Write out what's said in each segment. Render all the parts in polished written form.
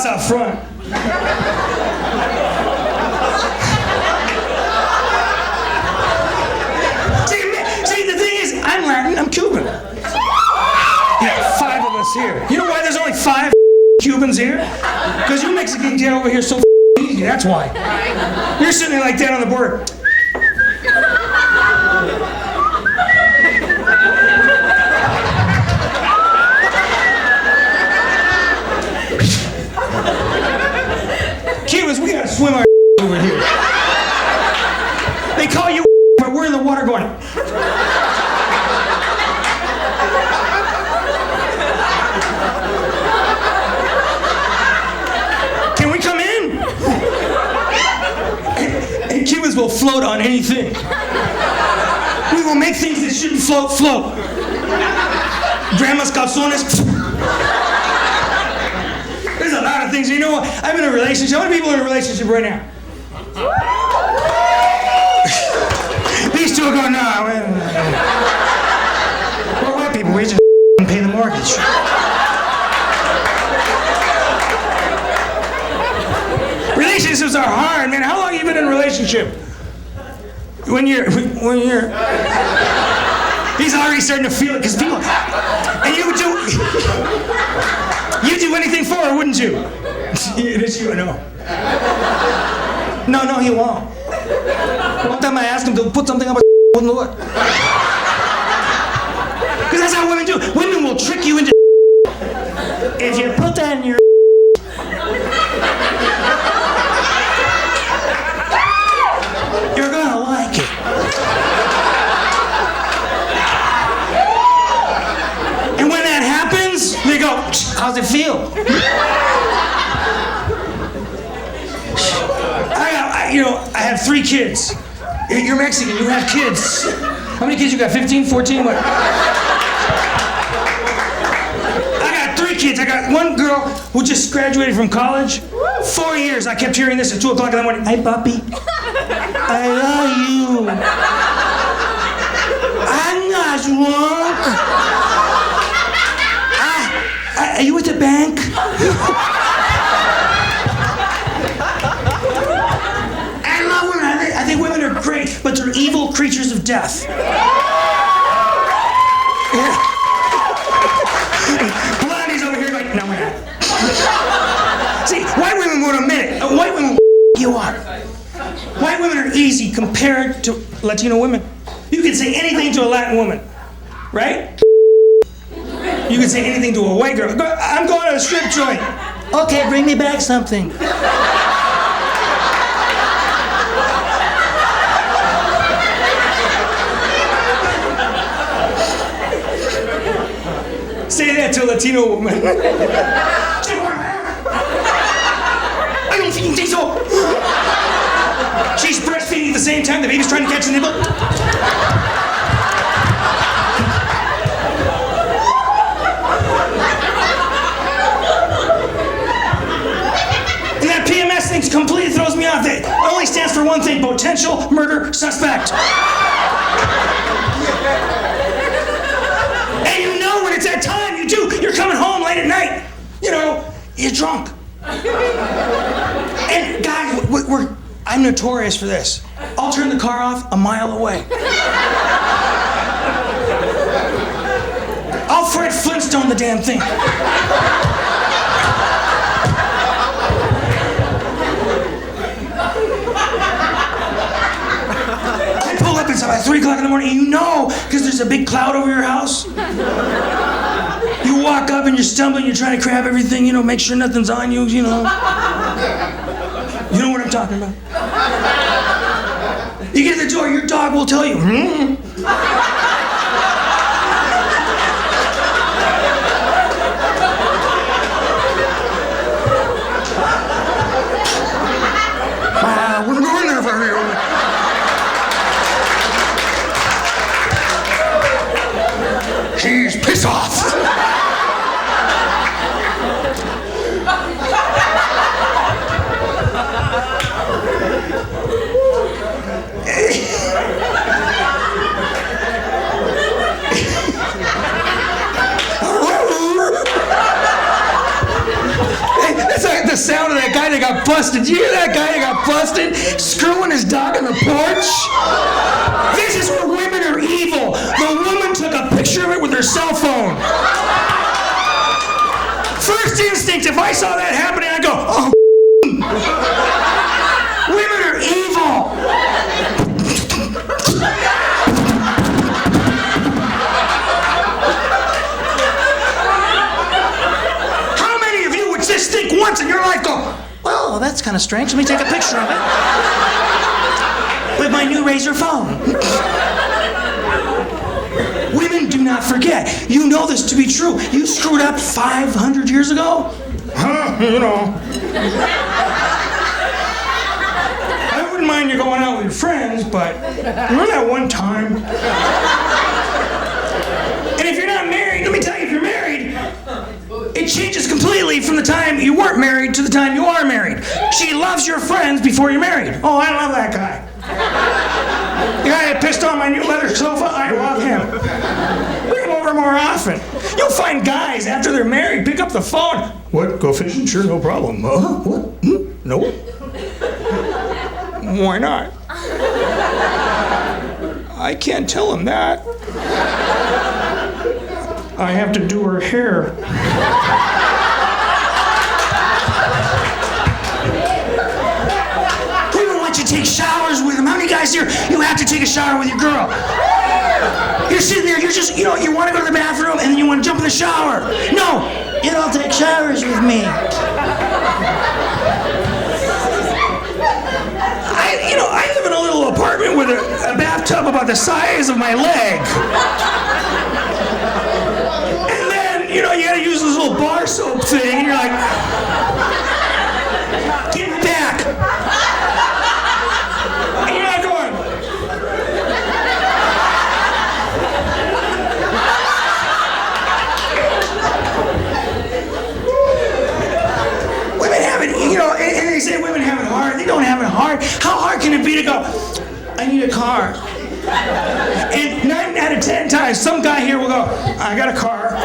out front. See, the thing is, I'm Latin, I'm Cuban. Yeah, 5 of us here. You know why there's only 5 Cubans here? Because you Mexicans get over here so easy, that's why. You're sitting there like that on the border. Cubans, we gotta swim our over here. They call you but we're in the water going. Can we come in? And Cubans will float on anything. We will make things that shouldn't float, float. Grandma's calzones. There's a lot of things. You know what? I'm in a relationship. How many people are in a relationship right now? These two are going, no. We're white people. We just pay the mortgage. Relationships are hard, man. How long have you been in a relationship? When you're... He's already starting to feel it, because people... And you do anything for her, wouldn't you? It is you, no. No, he won't. One time I asked him to put something up his wouldn't do it. Because that's how women do. Women will trick you into if you put that in your you're gonna like it. And when that happens, they go, how's it feel? I have 3 kids. You're Mexican, you have kids. How many kids you got? 15, 14, what? I got 3 kids. I got one girl who just graduated from college. 4 years, I kept hearing this at 2 o'clock in the morning. Hey, papi, I love you. I'm not drunk. Are you at the bank? I think women are great, but they're evil creatures of death. Blondie's over here like, no, we're not. See, white women won't admit it. White women you are. White women are easy compared to Latino women. You can say anything to a Latin woman, right? You can say anything to a white girl. I'm going to a strip joint. Okay, bring me back something. Say that to a Latino woman. I don't think so. She's breastfeeding at the same time the baby's trying to catch a nibble. And that PMS thing completely throws me off. It only stands for one thing: potential murder suspect. And you know when it's that time, you do. You're coming home late at night. You know, you're drunk. And guys, I'm notorious for this. I'll turn the car off a mile away. I'll Fred Flintstone the damn thing. I pull up, it's about 3 o'clock in the morning, and you know, because there's a big cloud over your house. You walk up and you're stumbling, you're trying to grab everything, you know, make sure nothing's on you, you know. You know what I'm talking about? You get to the door, your dog will tell you, we're going there for you. She's pissed off. guy that got busted? Did you hear that guy that got busted screwing his dog on the porch? This is where women are evil. The woman took a picture of it with her cell phone. First instinct, if I saw that happening, I'd go, oh, women are evil. How many of you would just think once in your life, go, well, that's kind of strange. Let me take a picture of it with my new Razr phone. Women do not forget. You know this to be true. You screwed up 500 years ago? Huh? You know. I wouldn't mind you going out with your friends, but remember that one time? And if you're not married, let me tell you, if you're married, it changes completely from the time you weren't married to the time you are married. She loves your friends before you're married. Oh, I love that guy. The guy that pissed on my new leather sofa, I love him. Bring him over more often. You'll find guys, after they're married, pick up the phone. What, go fishing? Sure, no problem. What? No? Why not? I can't tell him that. I have to do her hair. We don't let you take showers with them. How many guys here, you have to take a shower with your girl? You're sitting there, you're just, you want to go to the bathroom and then you want to jump in the shower. No, you don't take showers with me. I live in a little apartment with a bathtub about the size of my leg. And then, you gotta use this little bar soap thing, and you're like, give it back. And you're not going. Women have it, and they say women have it hard. They don't have it hard. How hard can it be to go, I need a car? And 9 out of 10 times, some guy here will go, I got a car.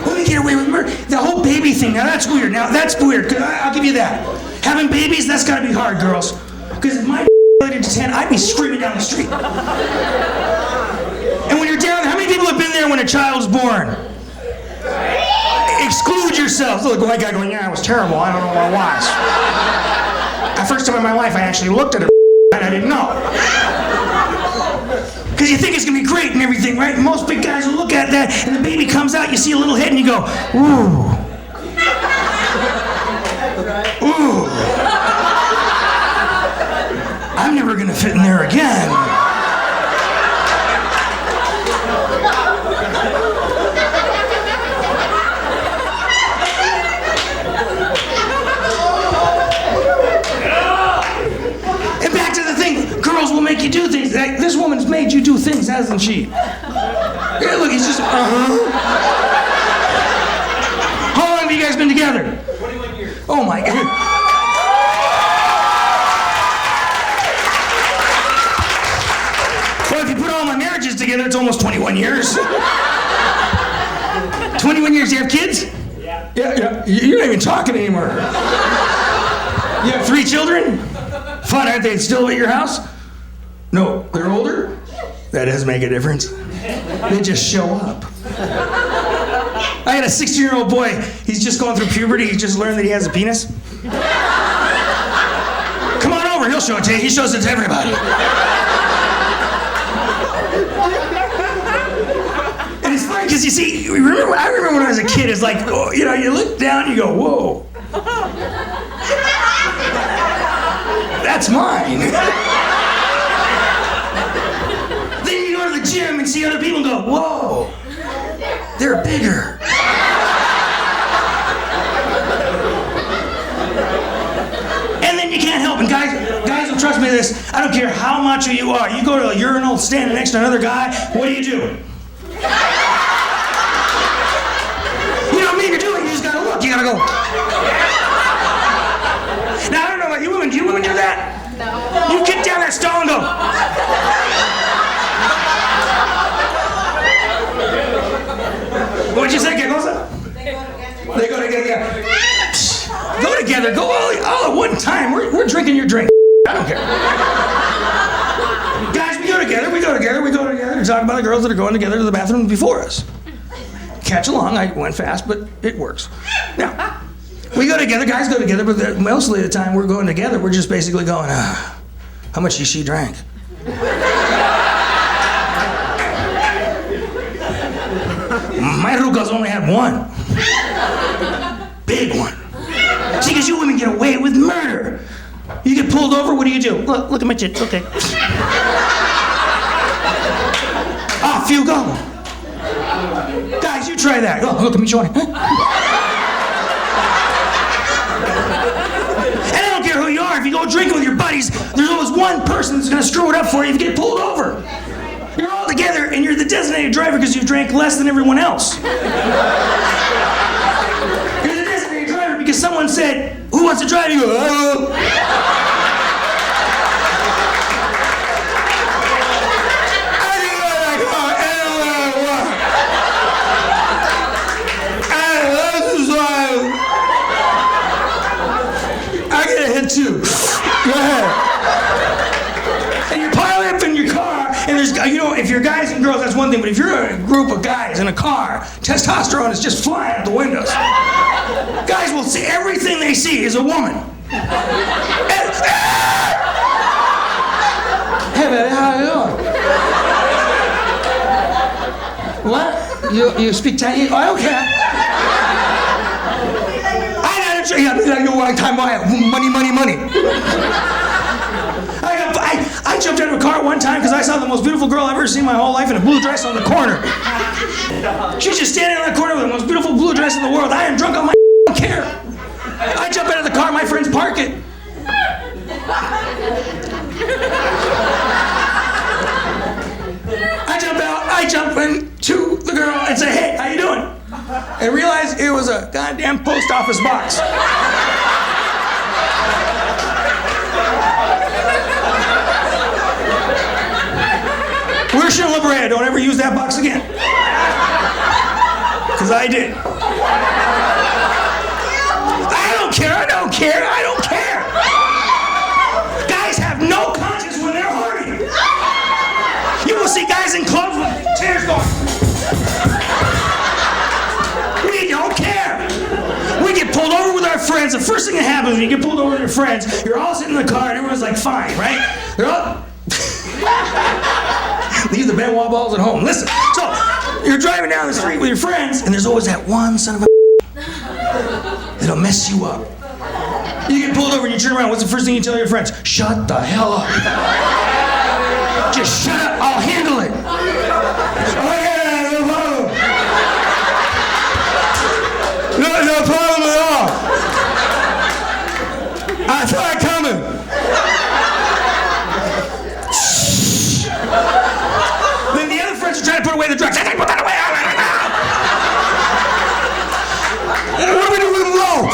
Let me get away with murder. The whole baby thing, now that's weird. I'll give you that. Having babies, that's gotta be hard, girls. Because if my related to 10, I'd be screaming down the street. And when you're down, how many people have been there when a child's born? Exclude yourselves. Look, the white guy going, yeah, it was terrible. I don't know what it was. The first time in my life, I actually looked at it and I didn't know. Because you think it's going to be great and everything, right? And most big guys will look at that and the baby comes out, you see a little head and you go, ooh. Ooh. I'm never going to fit in there again. Will make you do things. Like, this woman's made you do things, hasn't she? Yeah, look, he's just, How long have you guys been together? 21 years. Oh my God. Well, if you put all my marriages together, it's almost 21 years. 21 years, you have kids? Yeah. Yeah. You're not even talking anymore. You have 3 children? Fun, aren't they still at your house? No, they're older? That does make a difference. They just show up. I had a 16-year-old boy. He's just going through puberty. He just learned that he has a penis. Come on over. He'll show it to you. He shows it to everybody. And it's funny because you see, I remember when I was a kid, it's like, you look down, you go, whoa. That's mine. Gym and see other people and go, whoa, they're bigger. And then you can't help it. Guys will trust me with this. I don't care how macho you are. You go to a urinal standing next to another guy, what do? You don't mean to do it, you just gotta look. You gotta go. Now, I don't know about you women. Do you women do that? No. You get down that stall and go. What'd you say? ¿Qué cosa? They go together. Go together. Go all at one time. We're drinking your drink. I don't care. Guys, we go together. We talk about the girls that are going together to the bathroom before us. Catch along. I went fast, but it works. Now, we go together. Guys go together, but mostly the time we're going together, we're just basically going, how much she drank? My rucas only had one. Big one. See, because you women get away with murder. You get pulled over, what do? Look at my tits, okay. Off you go. Guys, you try that. Oh, look at me, Johnny. And I don't care who you are, if you go drinking with your buddies, there's always one person that's gonna screw it up for you if you get pulled over. You're all together and you're the designated driver because you've drank less than everyone else. You're the designated driver because someone said, who wants to drive? You go, oh. Too. Go ahead. And you pile up in your car, and there's, if you're guys and girls, that's one thing, but if you're a group of guys in a car, testosterone is just flying out the windows. Guys will see everything they see is a woman. Hey, baby, how you doing? What? You speak Chinese? Oh, I don't care. Money. I jumped out of a car one time because I saw the most beautiful girl I've ever seen in my whole life in a blue dress on the corner. She's just standing on the corner with the most beautiful blue dress in the world. I am drunk on my don't care. I jump out of the car, my friends park it. I jump into the girl and say, hey, how you doing? And realized it was a goddamn post office box. Where's your liberator? Don't ever use that box again. Because I did. I don't care. Guys have no conscience when they're horny. You will see guys in clothes with tears going. We don't care. We get pulled over with our friends. The first thing that happens when you get pulled over with your friends, you're all sitting in the car and everyone's like, fine, right? They're all... Leave the Benoit balls at home. Listen, so you're driving down the street with your friends, and there's always that one son of a that'll mess you up. You get pulled over and you turn around. What's the first thing you tell your friends? Shut the hell up. Just shut up. I'll handle it. Okay, no problem. No problem at all. I saw it coming. Then the other friends are trying to put away the drugs. I can't put that away. What do we do with them low?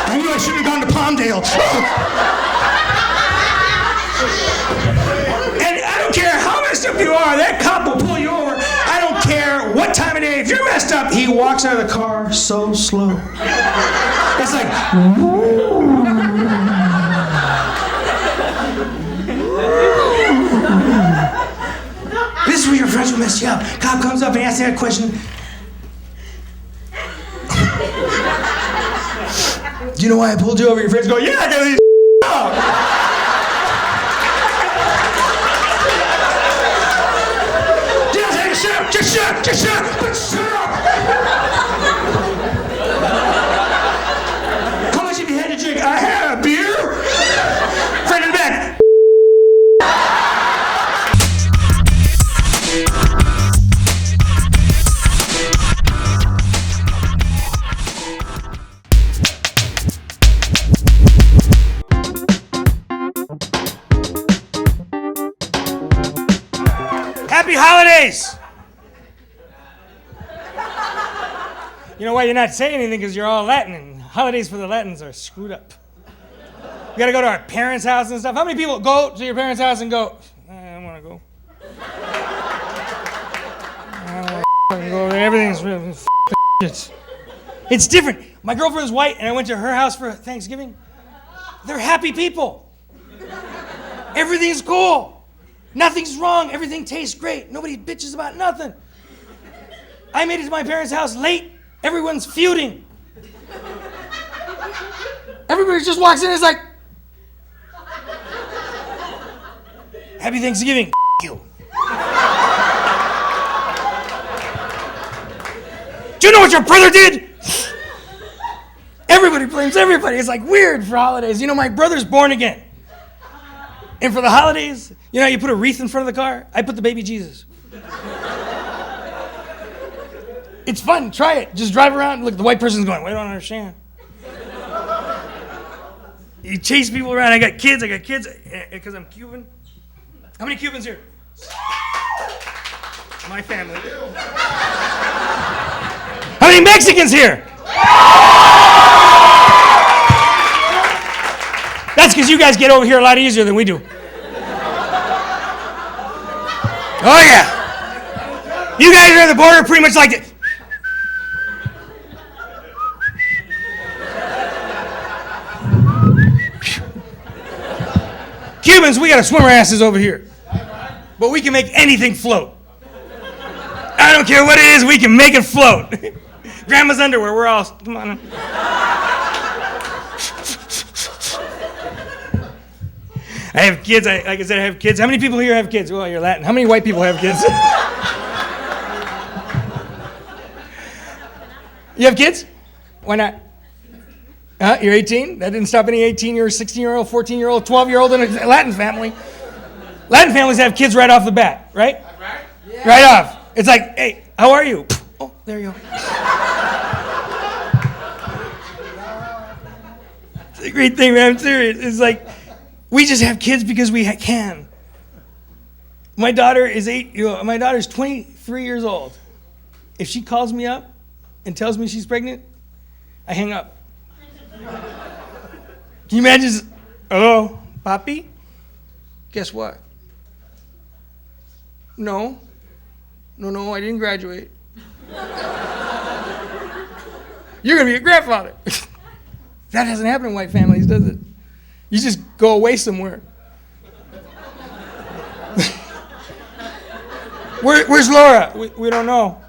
I knew I should have gone to Palmdale. And I don't care how messed up you are, that cop will pull you over. I don't care what time of day. If you're messed up, he walks out of the car so slow. It's like, this is where your friends will mess you up. Cop comes up and asks you that question. Do you know why I pulled you over? Your friends go, yeah, I got Just shut up. How much have you had to drink? I had a beer. Friend in the back. Happy holidays! You know why you're not saying anything? Because you're all Latin, and holidays for the Latins are screwed up. We gotta go to our parents' house and stuff. How many people go to your parents' house and go, want to go. I don't want to go. Everything's it's different. My girlfriend's white, and I went to her house for Thanksgiving. They're happy people. Everything's cool. Nothing's wrong. Everything tastes great. Nobody bitches about nothing. I made it to my parents' house late. Everyone's feuding. Everybody just walks in and is like, Happy Thanksgiving. You. Do you know what your brother did? Everybody blames everybody. It's like weird for holidays. You know, my brother's born again. And for the holidays, you know, you put a wreath in front of the car? I put the baby Jesus. It's fun. Try it. Just drive around. Look, the white person's going, well, I don't understand. You chase people around. I got kids because I'm Cuban. How many Cubans here? My family. How many Mexicans here? That's because you guys get over here a lot easier than we do. Oh, yeah. You guys are at the border pretty much like this. Cubans, we got to swim our asses over here. But we can make anything float. I don't care what it is, we can make it float. Grandma's underwear, we're all, come on. I have kids, like I said, I have kids. How many people here have kids? Well, you're Latin. How many white people have kids? You have kids? Why not? You're 18? That didn't stop any 18-year-old, 16-year-old, 14-year-old, 12-year-old in a Latin family. Latin families have kids right off the bat, right? Yeah. Right off. It's like, hey, how are you? Oh, there you go. It's a great thing, man. I'm serious. It's like, we just have kids because we can. My daughter is 23 years old. If she calls me up and tells me she's pregnant, I hang up. Can you imagine? Hello, papi? Guess what? No, I didn't graduate. You're going to be a grandfather. That doesn't happen in white families, does it? You just go away somewhere. Where's Laura? We don't know.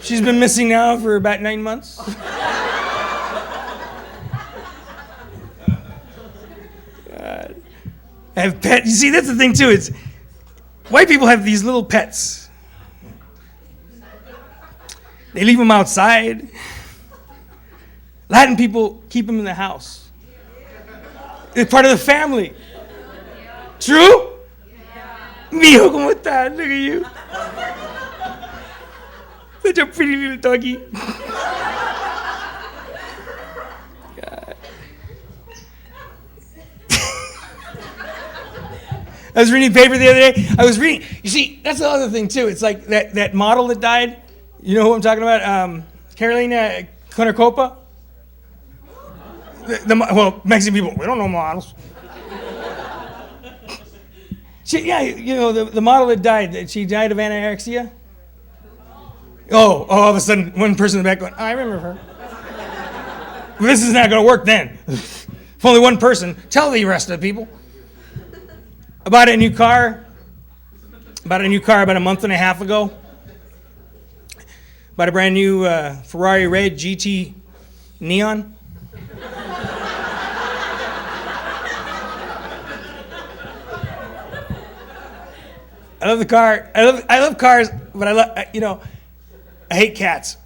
She's been missing now for about 9 months. God. I have pets. You see, that's the thing too. It's white people have these little pets. They leave them outside. Latin people keep them in the house. It's part of the family. True? Mijo, ¿cómo estás? Look at you. Such a pretty little doggy. God. I was reading a paper the other day. You see, that's the other thing too. It's like that model that died. You know who I'm talking about? Carolina Conacopa. Well, Mexican people, we don't know models. The model that died, she died of anorexia. Oh, all of a sudden, one person in the back going, I remember her. Well, this is not going to work then. If only one person, tell the rest of the people. I bought a new car about a month and a half ago. Bought a brand new Ferrari red GT Neon. I love the car. I love cars, but I hate cats.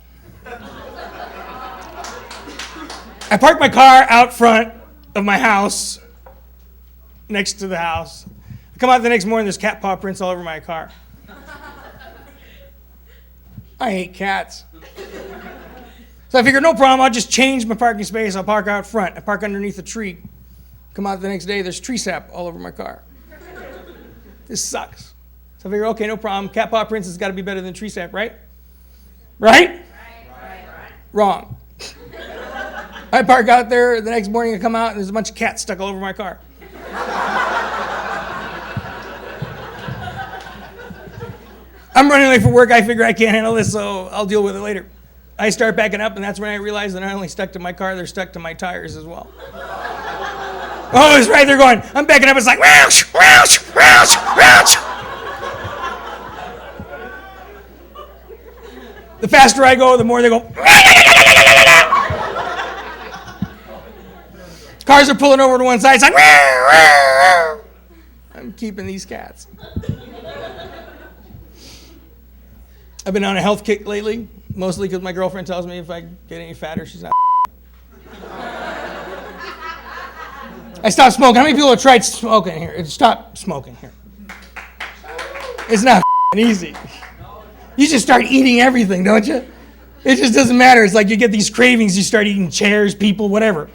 I parked my car out front of my house, next to the house. I come out the next morning, there's cat paw prints all over my car. I hate cats. So I figured, no problem, I'll just change my parking space. I'll park out front. I park underneath a tree. Come out the next day, there's tree sap all over my car. This sucks. So I figure, okay, no problem. Cat paw prints has got to be better than tree sap, right? Right? Right. Wrong. I park out there, the next morning I come out and there's a bunch of cats stuck all over my car. I'm running late for work. I figure I can't handle this, so I'll deal with it later. I start backing up, and that's when I realize they're not only stuck to my car, they're stuck to my tires as well. Oh, it's right there going. I'm backing up. It's like, roush, roush, roush, roush. The faster I go, the more they go. Cars are pulling over to one side. It's like, I'm keeping these cats. I've been on a health kick lately, mostly because my girlfriend tells me if I get any fatter, she's not. I stopped smoking. How many people have tried smoking here? Stop smoking here. It's not easy. You just start eating everything, don't you? It just doesn't matter. It's like you get these cravings, you start eating chairs, people, whatever.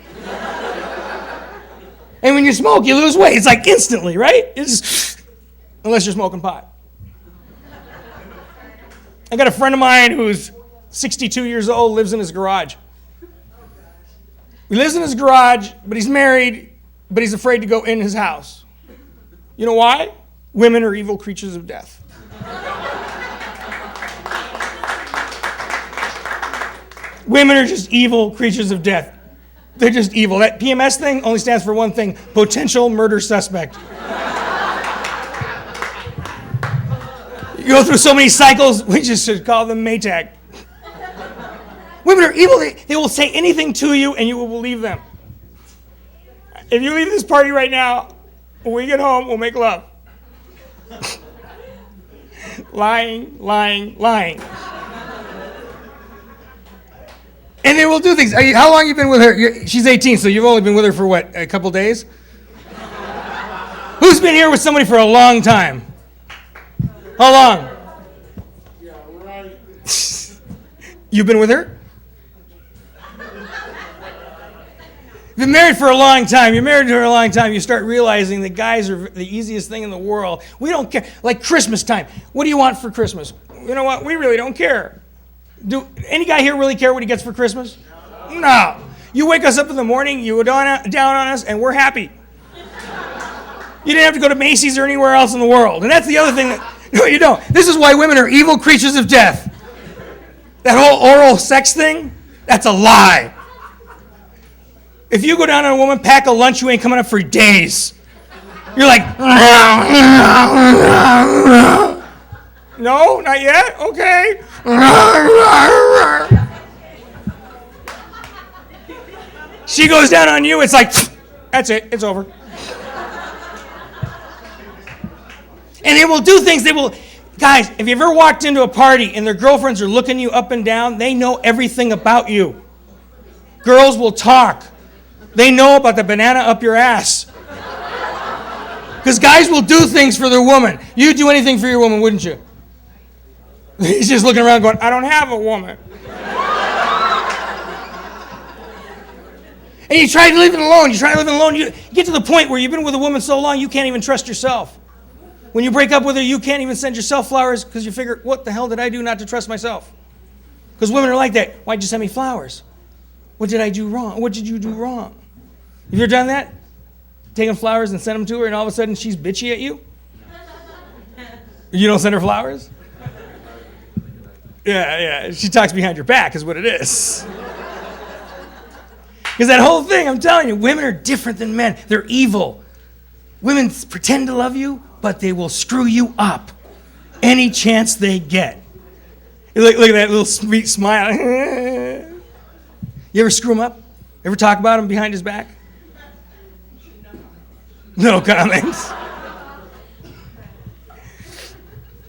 And when you smoke, you lose weight. It's like instantly, right? It's unless you're smoking pot. I got a friend of mine who's 62 years old, lives in his garage. He lives in his garage, but he's married, but he's afraid to go in his house. You know why? Women are evil creatures of death. Women are just evil creatures of death. They're just evil. That PMS thing only stands for one thing: potential murder suspect. You go through so many cycles, we just should call them Maytag. Women are evil. They will say anything to you and you will believe them. If you leave this party right now, when we get home, we'll make love. Lying, lying, lying. And they will do things. How long have you been with her? She's 18, so you've only been with her for what, a couple days? Who's been here with somebody for a long time? How long? Yeah, right. You've been with her? You've been married for a long time. You're married to her a long time. You start realizing that guys are the easiest thing in the world. We don't care. Like Christmas time. What do you want for Christmas? You know what? We really don't care. Do any guy here really care what he gets for Christmas? No. You wake us up in the morning, you go down on us, and we're happy. You didn't have to go to Macy's or anywhere else in the world. And that's the other thing that... No, you don't. This is why women are evil creatures of death. That whole oral sex thing, that's a lie. If you go down on a woman, pack a lunch, you ain't coming up for days. You're like, no, not yet? Okay. She goes down on you, it's like, that's it, it's over. And they will do things, guys, if you ever walked into a party and their girlfriends are looking you up and down, they know everything about you. Girls will talk. They know about the banana up your ass. Because guys will do things for their woman. You'd do anything for your woman, wouldn't you? He's just looking around going, I don't have a woman. And you try to leave it alone. You get to the point where you've been with a woman so long you can't even trust yourself. When you break up with her, you can't even send yourself flowers because you figure, what the hell did I do not to trust myself? Because women are like that. Why'd you send me flowers? What did I do wrong? What did you do wrong? Have you ever done that? Taken flowers and sent them to her and all of a sudden she's bitchy at you? You don't send her flowers? Yeah. She talks behind your back is what it is. Because that whole thing, I'm telling you, women are different than men. They're evil. Women pretend to love you, but they will screw you up any chance they get. Look at that little sweet smile. You ever screw him up? Ever talk about him behind his back? No comments.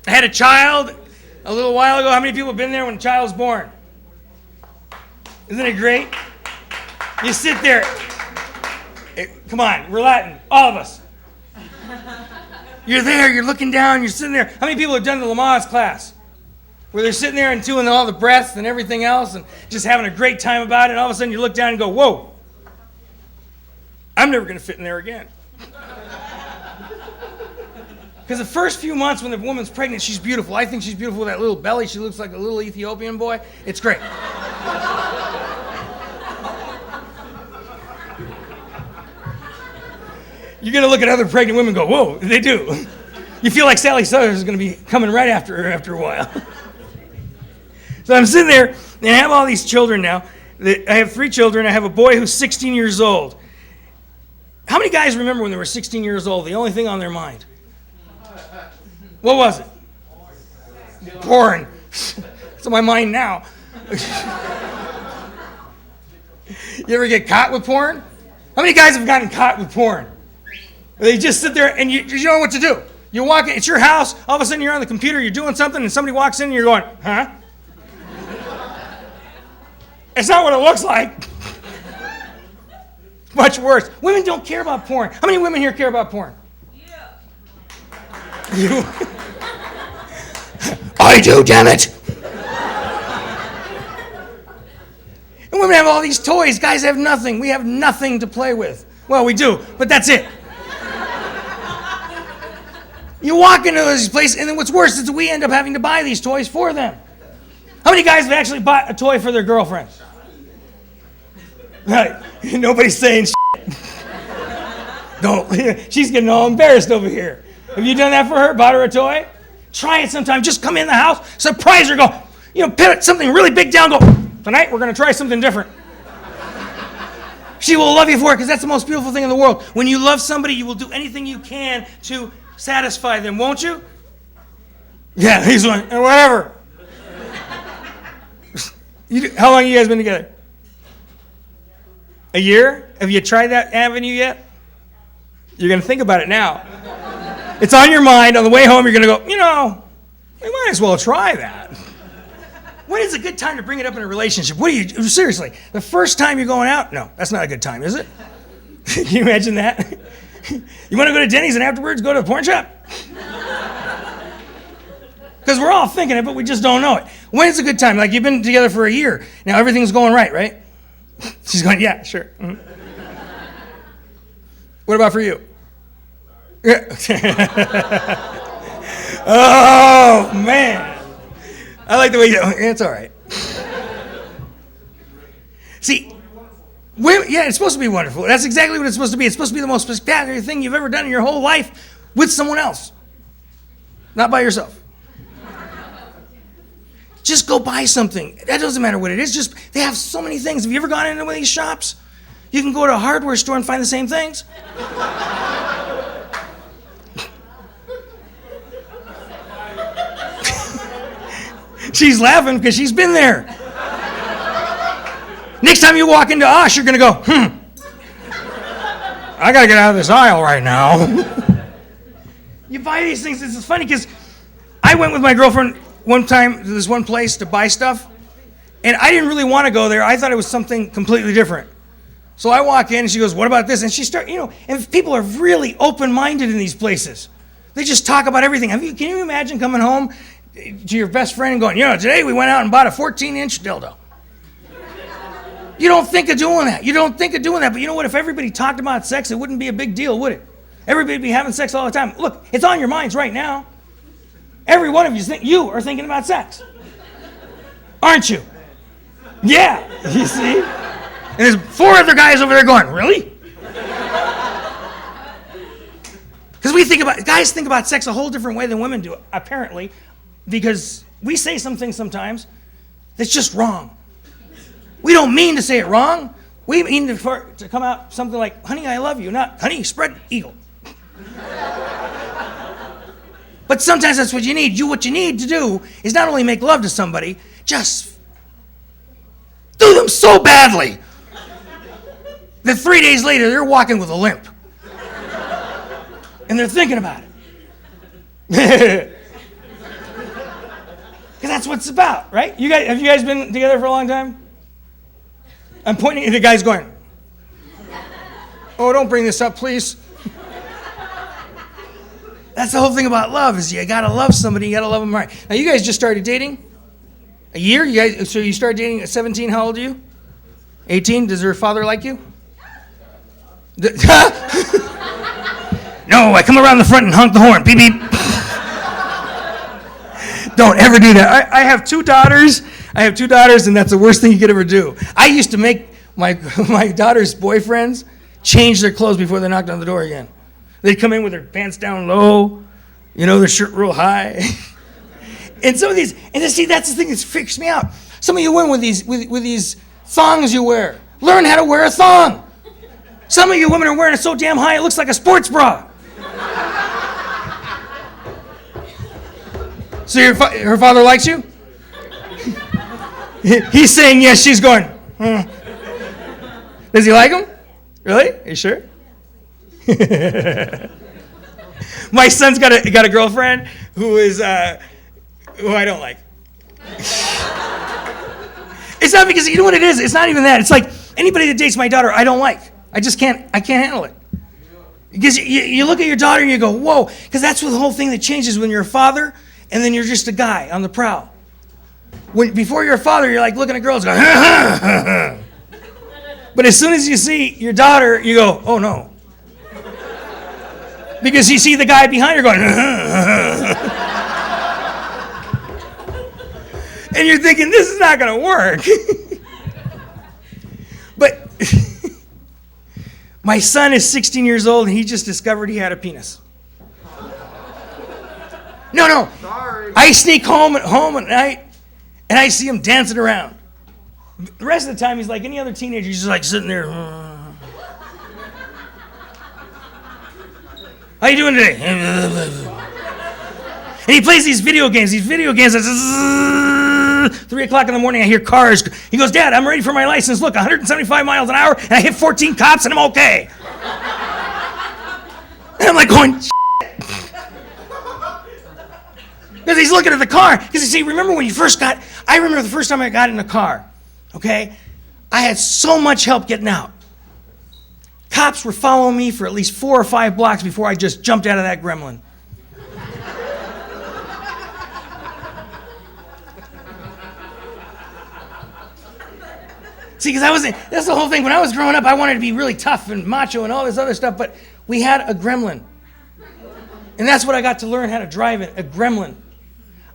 I had a child a little while ago. How many people have been there when a child was born? Isn't it great? You sit there. Come on, we're Latin, all of us. You're there, you're looking down, you're sitting there. How many people have done the Lamaze class? Where they're sitting there and doing all the breaths and everything else and just having a great time about it, and all of a sudden you look down and go, whoa, I'm never going to fit in there again. Because the first few months when the woman's pregnant, she's beautiful. I think she's beautiful with that little belly. She looks like a little Ethiopian boy. It's great. You're going to look at other pregnant women and go, whoa, they do. You feel like Sally Sutters is going to be coming right after her after a while. So I'm sitting there, and I have all these children now. I have 3 children. I have a boy who's 16 years old. How many guys remember when they were 16 years old, the only thing on their mind? What was it? Porn. It's on my mind now. You ever get caught with porn? How many guys have gotten caught with porn? They just sit there and you don't know what to do. You walk in, it's your house, all of a sudden you're on the computer, you're doing something, and somebody walks in and you're going, huh? It's not what it looks like. Much worse. Women don't care about porn. How many women here care about porn? Yeah. You? I do, damn it. And women have all these toys. Guys have nothing. We have nothing to play with. Well, we do, but that's it. You walk into this place, and then what's worse is we end up having to buy these toys for them. How many guys have actually bought a toy for their girlfriend? Right. Nobody's saying shit. Don't. She's getting all embarrassed over here. Have you done that for her? Bought her a toy? Try it sometime. Just come in the house, surprise her, go, put something really big down, go, tonight we're going to try something different. She will love you for it because that's the most beautiful thing in the world. When you love somebody, you will do anything you can to satisfy them, won't you? Yeah, he's like, whatever. How long have you guys been together? A year? Have you tried that avenue yet? You're going to think about it now. It's on your mind. On the way home, you're going to go, we might as well try that. When is a good time to bring it up in a relationship? Seriously, the first time you're going out? No, that's not a good time, is it? Can you imagine that? You want to go to Denny's and afterwards go to the porn shop? Because we're all thinking it, but we just don't know it. When is a good time? Like, you've been together for a year. Now everything's going right? She's going, yeah, sure. Mm-hmm. What about for you? Yeah. Oh, man. I like the way it's all right. See, it's supposed to be wonderful. That's exactly what it's supposed to be. It's supposed to be the most spectacular thing you've ever done in your whole life with someone else, not by yourself. Just go buy something. That doesn't matter what it is. They have so many things. Have you ever gone into one of these shops? You can go to a hardware store and find the same things. She's laughing because she's been there. Next time you walk into Osh, you're going to go, I got to get out of this aisle right now. You buy these things. It's funny because I went with my girlfriend one time to this one place to buy stuff, and I didn't really want to go there. I thought it was something completely different. So I walk in, and she goes, what about this? And she starts, and people are really open-minded in these places. They just talk about everything. Can you imagine coming home to your best friend and going, today we went out and bought a 14-inch dildo. You don't think of doing that. But you know what? If everybody talked about sex, it wouldn't be a big deal, would it? Everybody would be having sex all the time. Look, it's on your minds right now. Every one of you are thinking about sex. Aren't you? Yeah, you see? And there's 4 other guys over there going, really? Because guys think about sex a whole different way than women do, apparently, because we say some things sometimes that's just wrong. We don't mean to say it wrong. We mean to come out something like, honey, I love you, not, honey, spread eagle. But sometimes that's what you need. What you need to do is not only make love to somebody, just do them so badly that 3 days later they're walking with a limp. And they're thinking about it. Because that's what it's about, right? Have you guys been together for a long time? I'm pointing at the guys going, oh, don't bring this up, please. That's the whole thing about love is you got to love somebody, you got to love them right. Now, you guys just started dating? A year? So you started dating at 17, how old are you? 18? Does her father like you? No, I come around the front and honk the horn. Beep, beep. Don't ever do that. I have 2 daughters. And that's the worst thing you could ever do. I used to make my daughter's boyfriends change their clothes before they knocked on the door again. They'd come in with their pants down low, their shirt real high. And some of these, and see, that's the thing that freaks me out. Some of you women with these thongs you wear. Learn how to wear a thong. Some of you women are wearing it so damn high it looks like a sports bra. So her father likes you? He's saying yes, she's going, Does he like him? Really? Are you sure? My son's got a girlfriend who I don't like. It's not because, you know what it is? It's not even that. It's like anybody that dates my daughter, I don't like. I can't handle it. Because you look at your daughter and you go, whoa, because that's the whole thing that changes when you're a father and then you're just a guy on the prowl. Before you're a father, you're like looking at girls going, But as soon as you see your daughter, you go, oh no. Because you see the guy behind her going, and you're thinking, this is not going to work. But my son is 16 years old, and he just discovered he had a penis. No. Sorry. I sneak home at night, and I see him dancing around. The rest of the time, he's like any other teenager. He's just like sitting there. How you doing today? And he plays these video games. That's 3 o'clock in the morning, I hear cars. He goes, Dad, I'm ready for my license. Look, 175 miles an hour, and I hit 14 cops, and I'm okay. And I'm like going, because he's looking at the car. Because you see, remember when I remember the first time I got in a car, okay? I had so much help getting out. Cops were following me for at least 4 or 5 blocks before I just jumped out of that gremlin. See, because that's the whole thing. When I was growing up, I wanted to be really tough and macho and all this other stuff, but we had a gremlin. And that's what I got to learn how to drive it, a gremlin.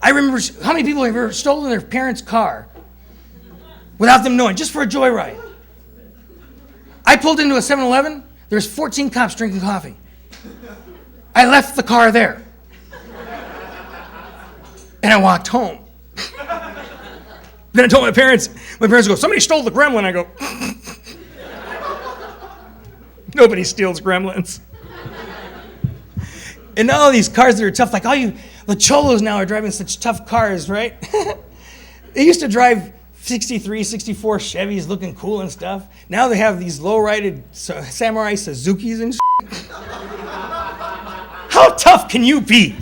I remember, how many people have ever stolen their parents' car without them knowing, just for a joyride? I pulled into a 7-Eleven, there's 14 cops drinking coffee. I left the car there. And I walked home. Then I told my parents go, somebody stole the gremlin. I go, nobody steals gremlins. And all these cars that are tough, like the cholos now are driving such tough cars, right? They used to drive 63, 64 Chevys looking cool and stuff. Now they have these low-rided Samurai Suzukis and shit. How tough can you be?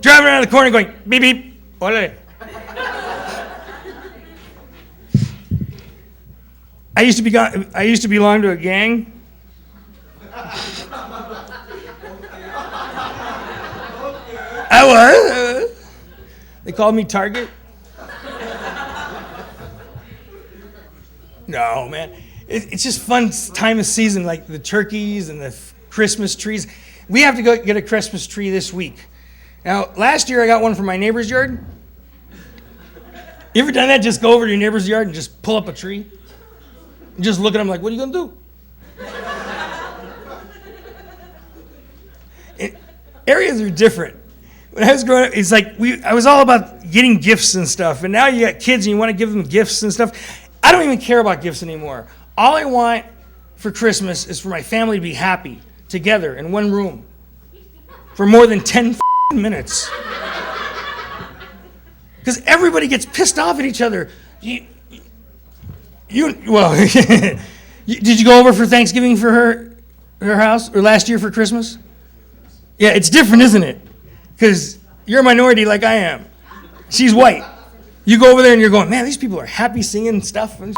Driving around the corner going, beep, beep, ole. I used to belong to a gang. I was. They called me Target. No, man. It's just fun time of season, like the turkeys and the Christmas trees. We have to go get a Christmas tree this week. Now, last year I got one from my neighbor's yard. You ever done that? Just go over to your neighbor's yard and just pull up a tree? And just look at them like, what are you going to do? Areas are different. When I was growing up, it's like I was all about getting gifts and stuff. And now you got kids and you want to give them gifts and stuff. I don't even care about gifts anymore. All I want for Christmas is for my family to be happy together in one room for more than 10 minutes. Because everybody gets pissed off at each other. Did you go over for Thanksgiving for her house, or last year for Christmas? Yeah, it's different, isn't it? Because you're a minority like I am. She's white. You go over there and you're going, man, these people are happy singing stuff and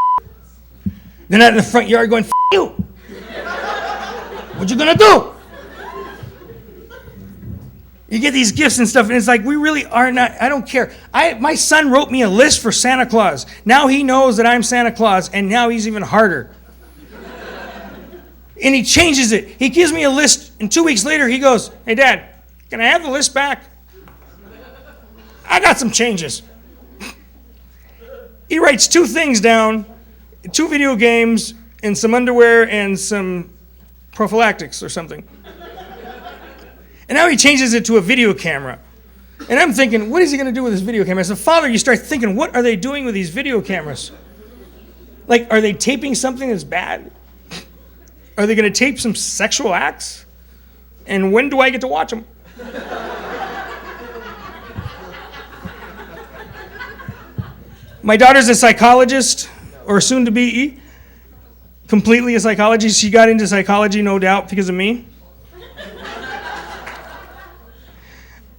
They're not in the front yard going, you. What you gonna do? You get these gifts and stuff, and it's like, we really are not, I don't care. My son wrote me a list for Santa Claus. Now he knows that I'm Santa Claus, and now he's even harder. And he changes it. He gives me a list, and 2 weeks later he goes, hey, Dad, can I have the list back? I got some changes. He writes 2 things down, 2 video games, and some underwear, and some prophylactics or something. And now he changes it to a video camera. And I'm thinking, what is he going to do with this video camera? As a father, you start thinking, what are they doing with these video cameras? Like, are they taping something that's bad? Are they going to tape some sexual acts? And when do I get to watch them? My daughter's a psychologist, or soon to be, completely a psychologist. She got into psychology, no doubt, because of me.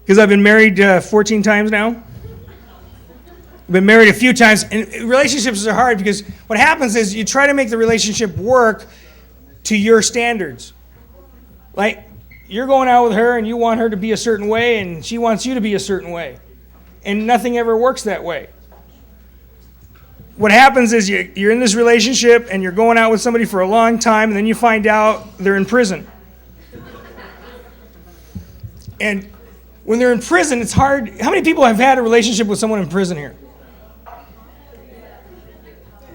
Because I've been married 14 times now. I've been married a few times, and relationships are hard because what happens is you try to make the relationship work to your standards. Like, you're going out with her and you want her to be a certain way, and she wants you to be a certain way. And nothing ever works that way. What happens is you're in this relationship and you're going out with somebody for a long time, and then you find out they're in prison. And when they're in prison, it's hard. How many people have had a relationship with someone in prison here?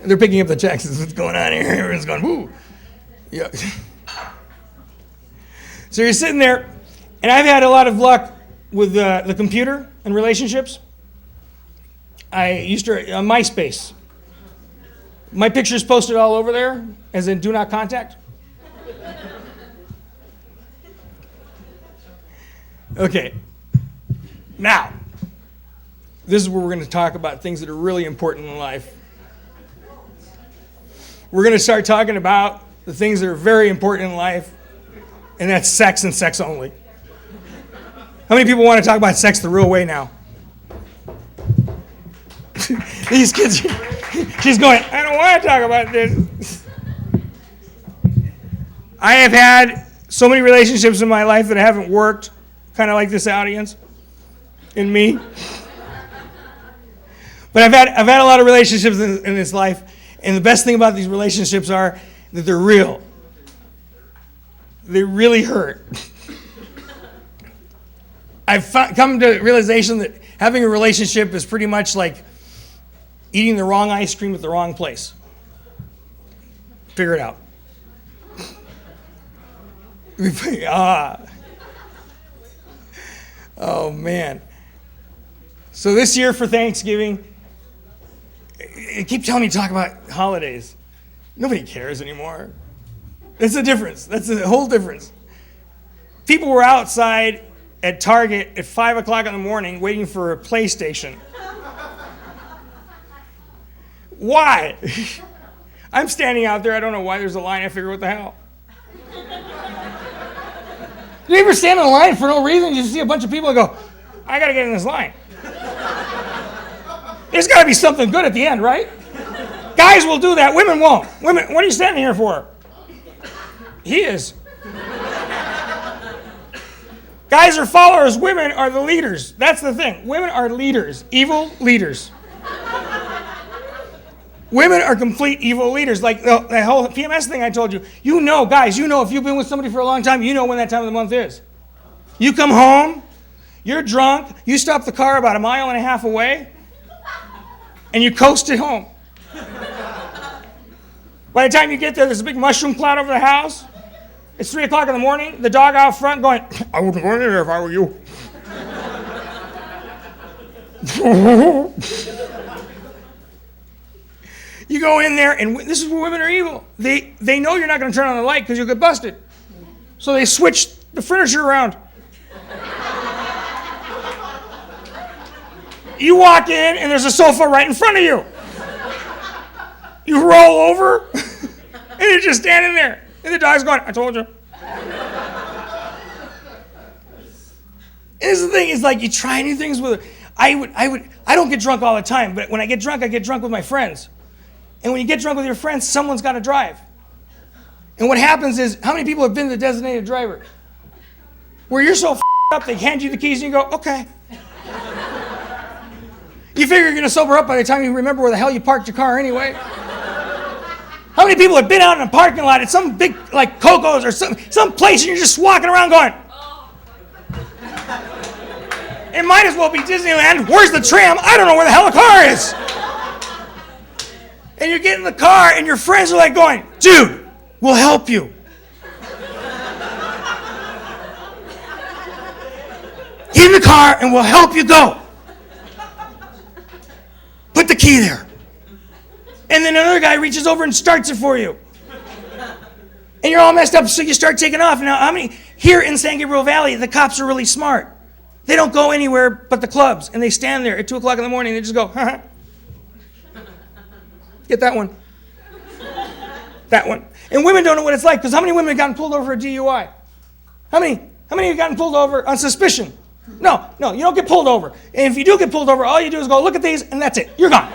They're picking up the checks. This is what's going on here. Everyone's going, woo. Yeah. So you're sitting there, and I've had a lot of luck with the computer and relationships. I used to, on MySpace. My picture's posted all over there, as in do not contact. Okay. Now, this is where we're going to talk about things that are really important in life. We're going to start talking about the things that are very important in life, and that's sex and sex only. How many people want to talk about sex the real way now? These kids, she's going, I don't want to talk about this. I have had so many relationships in my life that haven't worked, kind of like this audience and me. But I've had a lot of relationships in this life, and the best thing about these relationships are that they're real. They really hurt. I've come to the realization that having a relationship is pretty much like eating the wrong ice cream at the wrong place. Figure it out. Oh, man. So this year for Thanksgiving, I keep telling me to talk about holidays. Nobody cares anymore. That's the difference. That's the whole difference. People were outside at Target at 5 o'clock in the morning waiting for a PlayStation. Why? I'm standing out there. I don't know why there's a line. I figure, what the hell? You ever stand in a line for no reason? You see a bunch of people and go, I got to get in this line. There's got to be something good at the end, right? Guys will do that. Women won't. Women, what are you standing here for? He is. Guys are followers. Women are the leaders. That's the thing. Women are leaders. Evil leaders. Women are complete evil leaders. Like the whole PMS thing I told you. You know, guys, you know if you've been with somebody for a long time, you know when that time of the month is. You come home, you're drunk, you stop the car about 1.5 miles away, and you coast it home. By the time you get there, there's a big mushroom cloud over the house. It's 3 o'clock in the morning, the dog out front going, I wouldn't go in there if I were you. You go in there, and this is where women are evil. They know you're not going to turn on the light because you'll get busted. So they switch the furniture around. You walk in, and there's a sofa right in front of you. You roll over, and you're just standing there. And the dog's going, I told you. And this is the thing, is like you try new things with it. I don't get drunk all the time, but when I get drunk with my friends. And when you get drunk with your friends, someone's got to drive. And what happens is, how many people have been the designated driver? Where you're so up, they hand you the keys and you go, okay. You figure you're going to sober up by the time you remember where the hell you parked your car anyway. How many people have been out in a parking lot at some big, like Coco's or some place, and you're just walking around going, it might as well be Disneyland. Where's the tram? I don't know where the hell the car is. And you get in the car, and your friends are like going, dude, we'll help you. Get in the car and we'll help you go. Put the key there. And then another guy reaches over and starts it for you. And you're all messed up, so you start taking off. Now, here in San Gabriel Valley, the cops are really smart. They don't go anywhere but the clubs, and they stand there at 2 o'clock in the morning, and they just go, Get that one. That one. And women don't know what it's like, because how many women have gotten pulled over for a DUI? How many have gotten pulled over on suspicion? No, you don't get pulled over. And if you do get pulled over, all you do is go, look at these, and that's it. You're gone.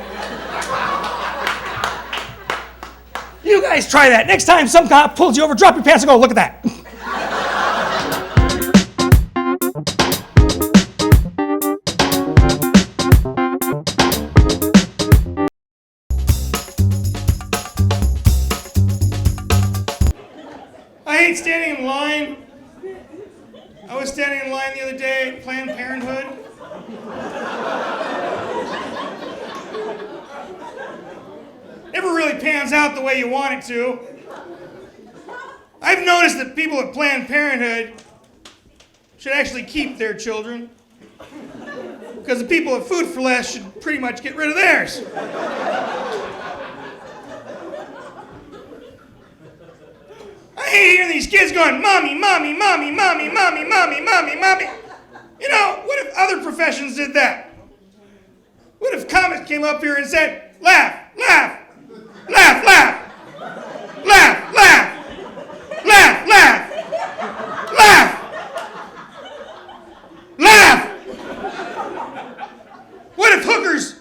You guys try that. Next time some cop pulls you over, drop your pants and go, look at that. I hate standing in line. I was standing in line the other day at Planned Parenthood. Never really pans out the way you want it to. I've noticed that people at Planned Parenthood should actually keep their children, because the people at Food for Less should pretty much get rid of theirs. I hate hearing these kids going, mommy, mommy, mommy, mommy, mommy, mommy, mommy, mommy. You know, what if other professions did that? What if comics came up here and said, laugh, laugh, laugh, laugh, laugh, laugh, laugh, laugh, laugh, laugh. What if hookers?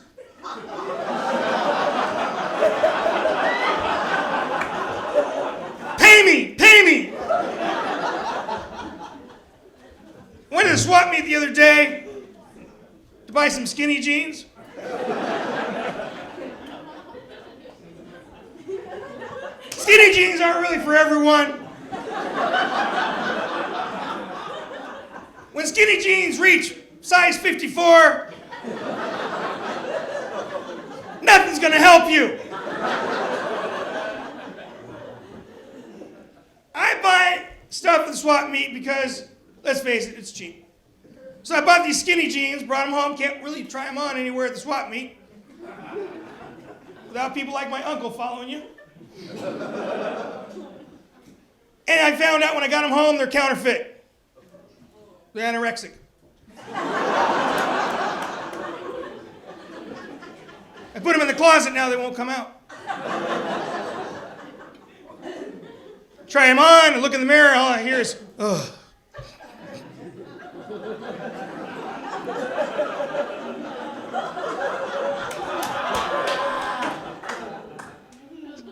Pay me. Went to the swap meet the other day to buy some skinny jeans. Skinny jeans aren't really for everyone. When skinny jeans reach size 54, nothing's gonna help you. I buy stuff at the swap meet because, let's face it, it's cheap. So I bought these skinny jeans, brought them home, can't really try them on anywhere at the swap meet without people like my uncle following you. And I found out when I got them home, they're counterfeit. They're anorexic. I put them in the closet now, they won't come out. Try them on and look in the mirror, all I hear is, ugh.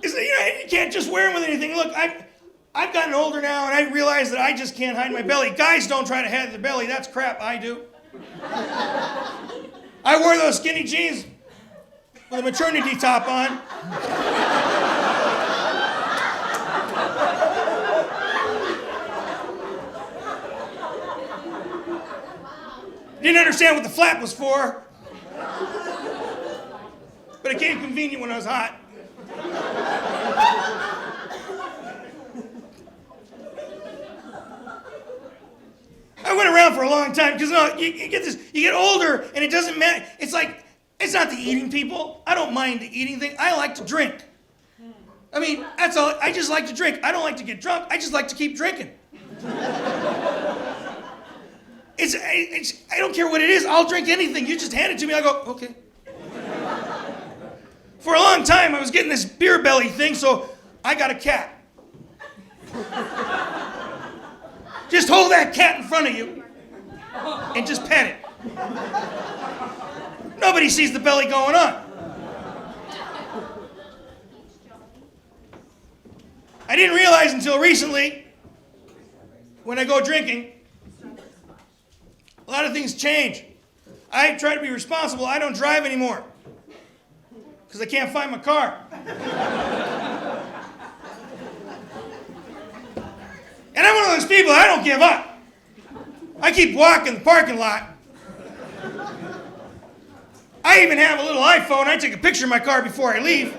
You can't just wear them with anything. Look, I've gotten older now, and I realize that I just can't hide my belly. Guys don't try to hide their belly. That's crap. I do. I wore those skinny jeans with a maternity top on. Didn't understand what the flap was for, but it came convenient when I was hot. I went around for a long time because you get this. You get older, and it doesn't matter. It's like it's not the eating people. I don't mind the eating thing. I like to drink. I mean, that's all. I just like to drink. I don't like to get drunk. I just like to keep drinking. I don't care what it is. I'll drink anything. You just hand it to me. I'll go, okay. For a long time, I was getting this beer belly thing, so I got a cat. Just hold that cat in front of you and just pet it. Nobody sees the belly going on. I didn't realize until recently, when I go drinking, a lot of things change. I try to be responsible. I don't drive anymore because I can't find my car. And I'm one of those people, I don't give up. I keep walking the parking lot. I even have a little iPhone. I take a picture of my car before I leave.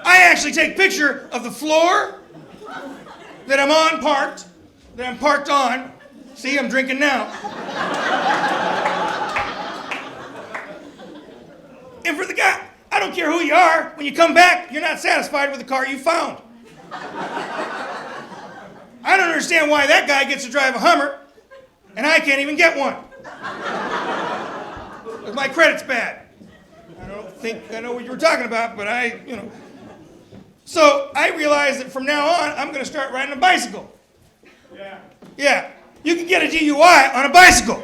I actually take a picture of the floor that I'm parked on, See, I'm drinking now. And for the guy, I don't care who you are, when you come back, you're not satisfied with the car you found. I don't understand why that guy gets to drive a Hummer, and I can't even get one. Because my credit's bad. I don't think I know what you were talking about, but So I realized that from now on, I'm going to start riding a bicycle. Yeah. Yeah, you can get a DUI on a bicycle.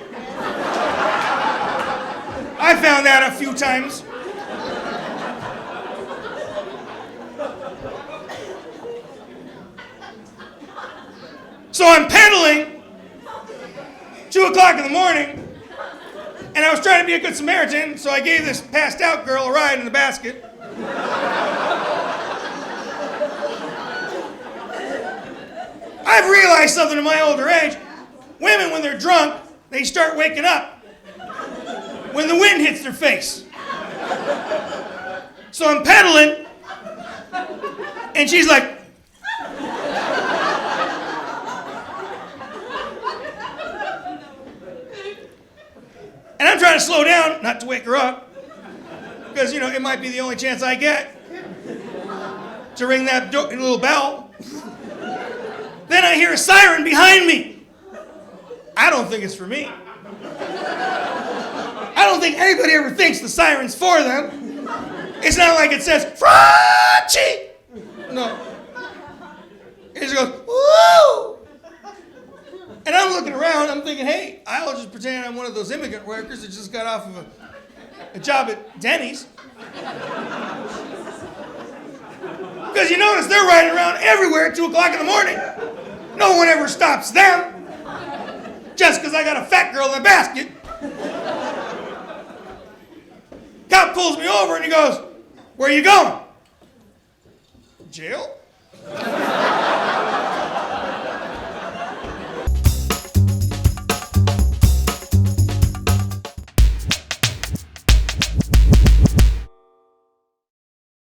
I found that a few times. So I'm pedaling, 2 o'clock in the morning, and I was trying to be a good Samaritan, so I gave this passed out girl a ride in the basket. I've realized something in my older age. Women, when they're drunk, they start waking up when the wind hits their face. So I'm pedaling, and she's like, and I'm trying to slow down, not to wake her up, because, it might be the only chance I get to ring that little bell. Then I hear a siren behind me. I don't think it's for me. I don't think anybody ever thinks the siren's for them. It's not like it says, Franchie! No. It just goes, woo! And I'm looking around, I'm thinking, hey, I'll just pretend I'm one of those immigrant workers that just got off of a job at Denny's. Because you notice they're riding around everywhere at 2 o'clock in the morning. No one ever stops them. Just because I got a fat girl in the basket. Cop pulls me over and he goes, where are you going? Jail?